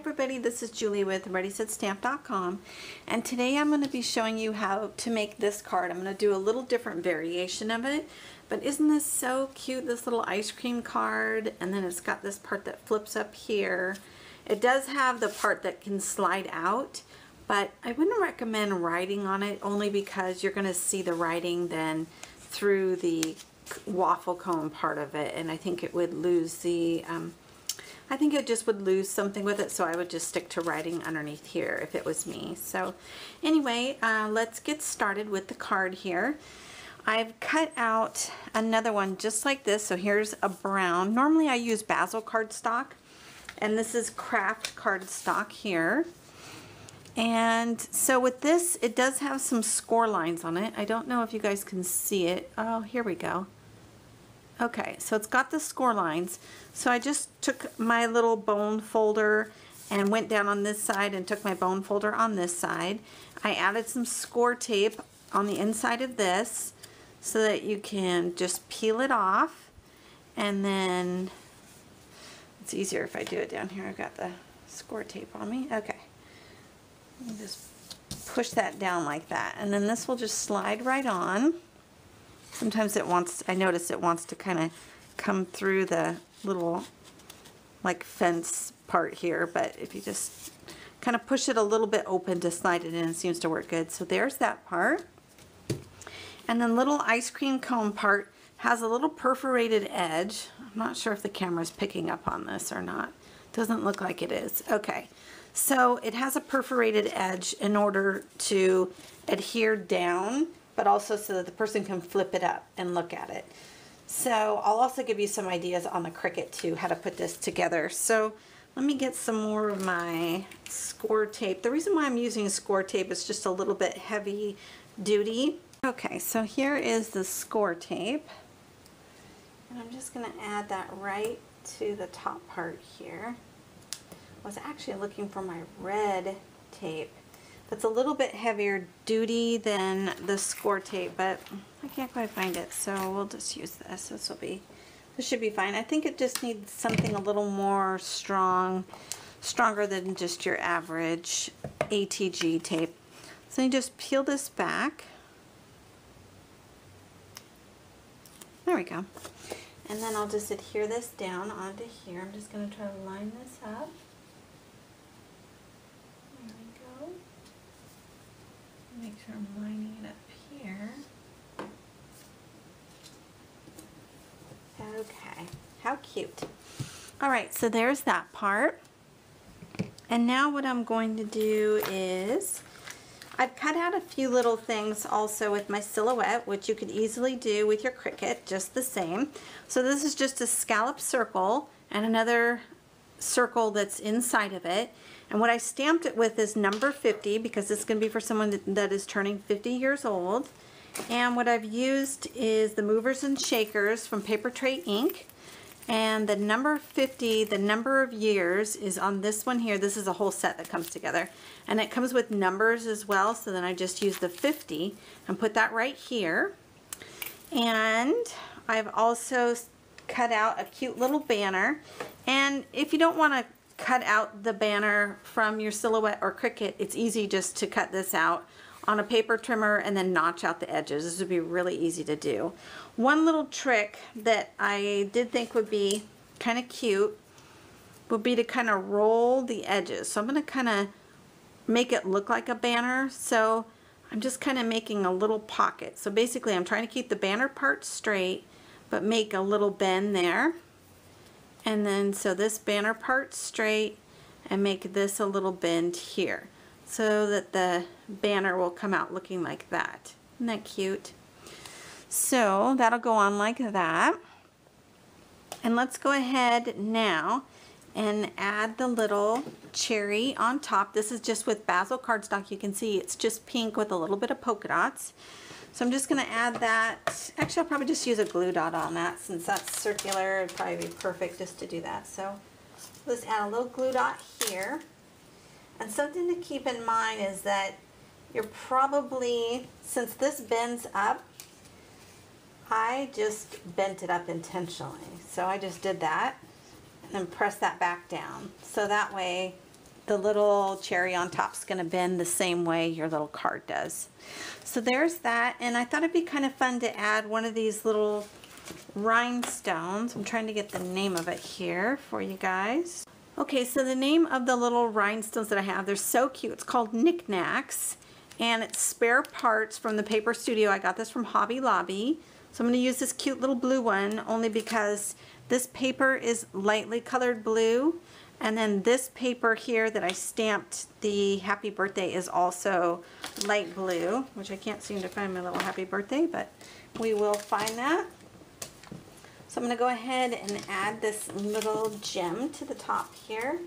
everybody, this is Julie with ReadySetStamp.com, and today I'm going to be showing you how to make this card. I'm going to do a little different variation of it, but isn't this so cute, this little ice cream card? And then it's got this part that flips up here. It does have the part that can slide out, but I wouldn't recommend writing on it only because you're going to see the writing then through the waffle cone part of it, and I think it would lose the I think it just would lose something with it, so I would just stick to writing underneath here if it was me. So anyway, let's get started with the card here. I've cut out another one just like this. So here's a brown. Normally I use basil cardstock, and this is craft cardstock here. And so with this, it does have some score lines on it. I don't know if you guys can see it. Oh, here we go. Okay, so it's got the score lines. So I just took my little bone folder and went down on this side and took my bone folder on this side. I added some score tape on the inside of this so that you can just peel it off, and then it's easier if I do it down here. I've got the score tape on me. Okay, let me just push that down like that, and then this will just slide right on. Sometimes it wants, I notice it wants to kind of come through the little like fence part here, but if you just kind of push it a little bit open to slide it in, it seems to work good. So there's that part. And then little ice cream cone part has a little perforated edge. I'm not sure if the camera's picking up on this or not. Doesn't look like it is. Okay, so it has a perforated edge in order to adhere down, but also so that the person can flip it up and look at it. So I'll also give you some ideas on the Cricut too, how to put this together. So let me get some more of my score tape. The reason why I'm using score tape is just a little bit heavy duty. Okay, so here is the score tape. And I'm just gonna add that right to the top part here. I was actually looking for my red tape. It's a little bit heavier duty than the score tape, but I can't quite find it, so we'll just use this. This should be fine. I think it just needs something a little more stronger than just your average ATG tape. So you just peel this back. There we go. And then I'll just adhere this down onto here. I'm just going to try to line this up. There we go. Make sure I'm lining it up here. Okay, how cute. All right, so there's that part. And now what I'm going to do is, I've cut out a few little things also with my silhouette, which you could easily do with your Cricut, just the same. So this is just a scallop circle and another circle that's inside of it. And what I stamped it with is number 50, because it's going to be for someone that is turning 50 years old. And what I've used is the movers and shakers from Paper Tray ink. And the number 50, the number of years, is on this one here. This is a whole set that comes together. And it comes with numbers as well, so then I just use the 50 and put that right here. And I've also cut out a cute little banner. And if you don't want to cut out the banner from your silhouette or Cricut, it's easy just to cut this out on a paper trimmer and then notch out the edges. This would be really easy to do. One little trick that I did think would be kind of cute would be to kind of roll the edges. So I'm going to kind of make it look like a banner. So I'm just kind of making a little pocket. So basically I'm trying to keep the banner part straight, but make a little bend there. And then so this banner part straight, and make this a little bend here so that the banner will come out looking like that. Isn't that cute? So that'll go on like that. And let's go ahead now and add the little cherry on top. This is just with basil cardstock. You can see it's just pink with a little bit of polka dots. So I'm just going to add that. Actually, I'll probably just use a glue dot on that since that's circular. It'd probably be perfect just to do that. So let's add a little glue dot here. And something to keep in mind is that you're probably, since this bends up, I just bent it up intentionally. So I just did that and then press that back down. So that way the little cherry on top is going to bend the same way your little card does. So there's that, and I thought it'd be kind of fun to add one of these little rhinestones. I'm trying to get the name of it here for you guys. Okay, so the name of the little rhinestones that I have, they're so cute. It's called Knickknacks, and it's spare parts from the Paper Studio. I got this from Hobby Lobby. So I'm going to use this cute little blue one only because this paper is lightly colored blue, and then this paper here that I stamped the happy birthday is also light blue, which I can't seem to find my little happy birthday, but we will find that. So I'm going to go ahead and add this little gem to the top here.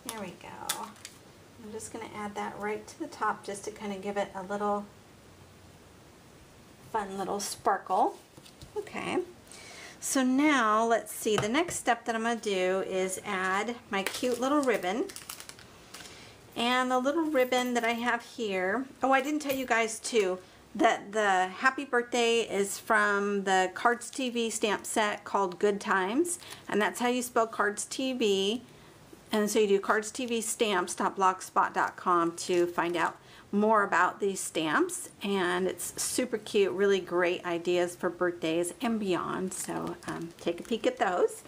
There we go. I'm just going to add that right to the top just to kind of give it a little fun little sparkle. Okay. So now let's see, the next step that I'm going to do is add my cute little ribbon. And the little ribbon that I have here, oh, I didn't tell you guys too, that the happy birthday is from the CardzTV stamp set called Good Times, and that's how you spell CardzTV. And so you do CardzTV Stamps.blogspot.com to find out more about these stamps, and it's super cute, really great ideas for birthdays and beyond, so take a peek at those.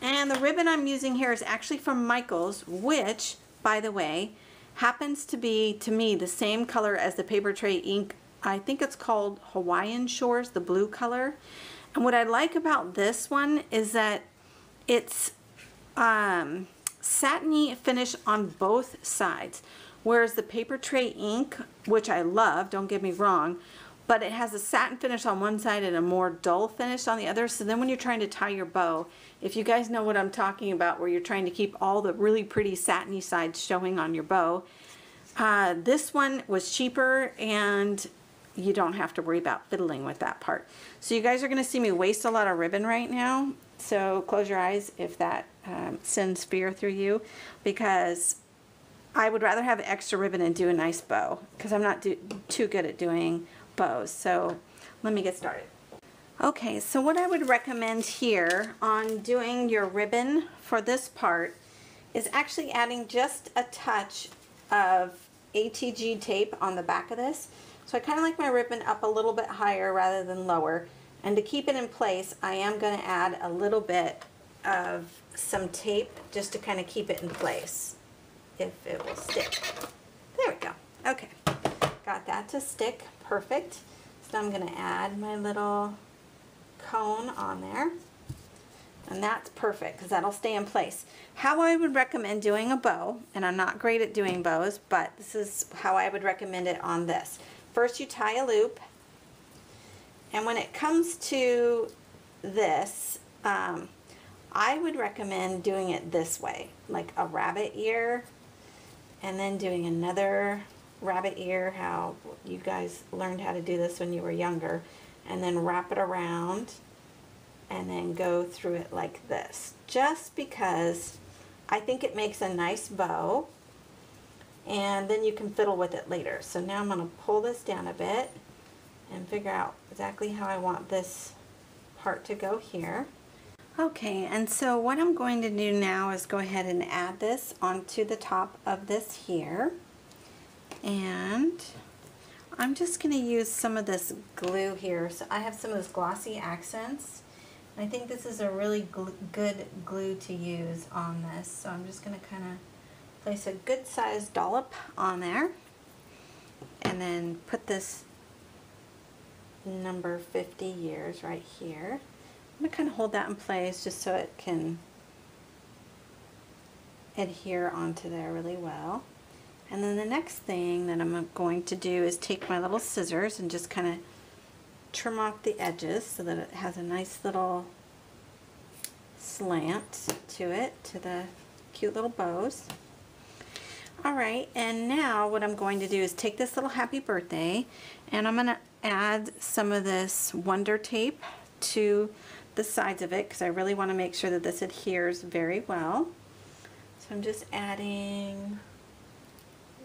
And the ribbon I'm using here is actually from Michaels, which, by the way, happens to be, to me, the same color as the paper tray ink. I think it's called Hawaiian Shores, the blue color. And what I like about this one is that it's satiny finish on both sides, whereas the paper tray ink, which I love, don't get me wrong, but it has a satin finish on one side and a more dull finish on the other. So then when you're trying to tie your bow, if you guys know what I'm talking about, where you're trying to keep all the really pretty satiny sides showing on your bow, this one was cheaper and you don't have to worry about fiddling with that part. So you guys are going to see me waste a lot of ribbon right now, so close your eyes if that sends fear through you, because I would rather have extra ribbon and do a nice bow, because I'm not too good at doing bows. So let me get started. Okay, so what I would recommend here on doing your ribbon for this part is actually adding just a touch of ATG tape on the back of this. So I kind of like my ribbon up a little bit higher rather than lower. And to keep it in place, I am going to add a little bit of some tape just to kind of keep it in place, if it will stick. There we go. Okay, got that to stick. Perfect. So I'm going to add my little cone on there. And that's perfect because that'll stay in place. How I would recommend doing a bow, and I'm not great at doing bows, but this is how I would recommend it on this. First you tie a loop, and when it comes to this, I would recommend doing it this way, like a rabbit ear, and then doing another rabbit ear, how you guys learned how to do this when you were younger, and then wrap it around and then go through it like this, just because I think it makes a nice bow, and then you can fiddle with it later. So now I'm going to pull this down a bit and figure out exactly how I want this part to go here. Okay, and so what I'm going to do now is go ahead and add this onto the top of this here, and I'm just going to use some of this glue here. So I have some of this glossy accents. I think this is a really good glue to use on this, so I'm just going to kind of place a good sized dollop on there, and then put this number 50 years right here. I'm going to kind of hold that in place just so it can adhere onto there really well. And then the next thing that I'm going to do is take my little scissors and just kind of trim off the edges so that it has a nice little slant to it, to the cute little bows. Alright, and now what I'm going to do is take this little happy birthday, and I'm going to add some of this Wonder Tape to the sides of it because I really want to make sure that this adheres very well. So I'm just adding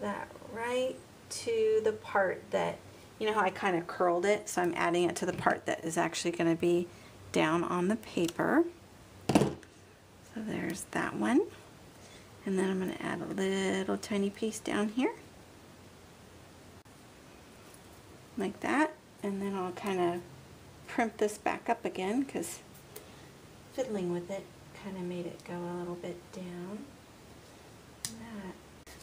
that right to the part that, you know how I kind of curled it, so I'm adding it to the part that is actually going to be down on the paper. So there's that one. And then I'm going to add a little tiny piece down here. Like that. And then I'll kind of primp this back up again because fiddling with it kind of made it go a little bit down.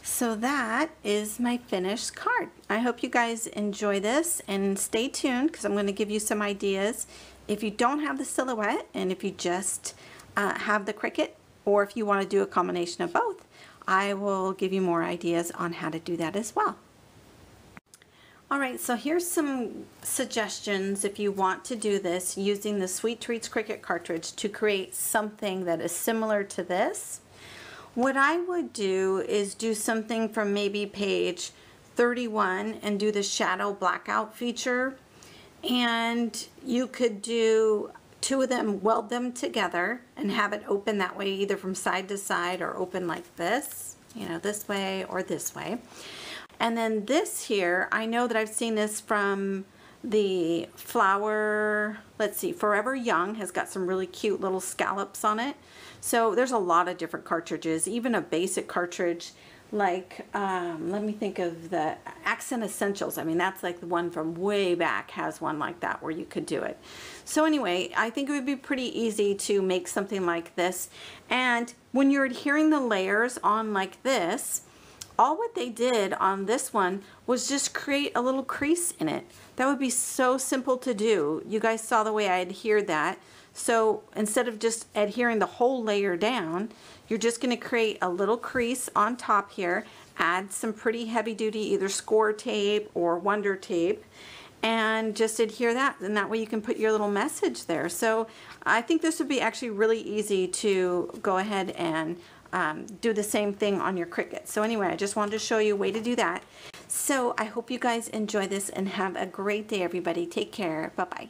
So that is my finished card. I hope you guys enjoy this and stay tuned because I'm going to give you some ideas. If you don't have the silhouette and if you just have the Cricut, or if you want to do a combination of both, I will give you more ideas on how to do that as well. Alright, so here's some suggestions if you want to do this using the Sweet Treats Cricut cartridge to create something that is similar to this. What I would do is do something from maybe page 31 and do the shadow blackout feature, and you could do two of them, weld them together and have it open that way, either from side to side or open like this, you know, this way or this way. And then this here, I know that I've seen this from the flower, let's see, Forever Young has got some really cute little scallops on it. So there's a lot of different cartridges, even a basic cartridge like, let me think of the Accent Essentials. I mean, that's like the one from way back has one like that where you could do it. So anyway, I think it would be pretty easy to make something like this. And when you're adhering the layers on like this, all what they did on this one was just create a little crease in it. That would be so simple to do. You guys saw the way I adhered that. So instead of just adhering the whole layer down, you're just going to create a little crease on top here, add some pretty heavy duty either score tape or Wonder Tape, and just adhere that, and that way you can put your little message there. So I think this would be actually really easy to go ahead and do the same thing on your Cricut. So anyway, I just wanted to show you a way to do that. So I hope you guys enjoy this and have a great day, everybody. Take care. Bye-bye.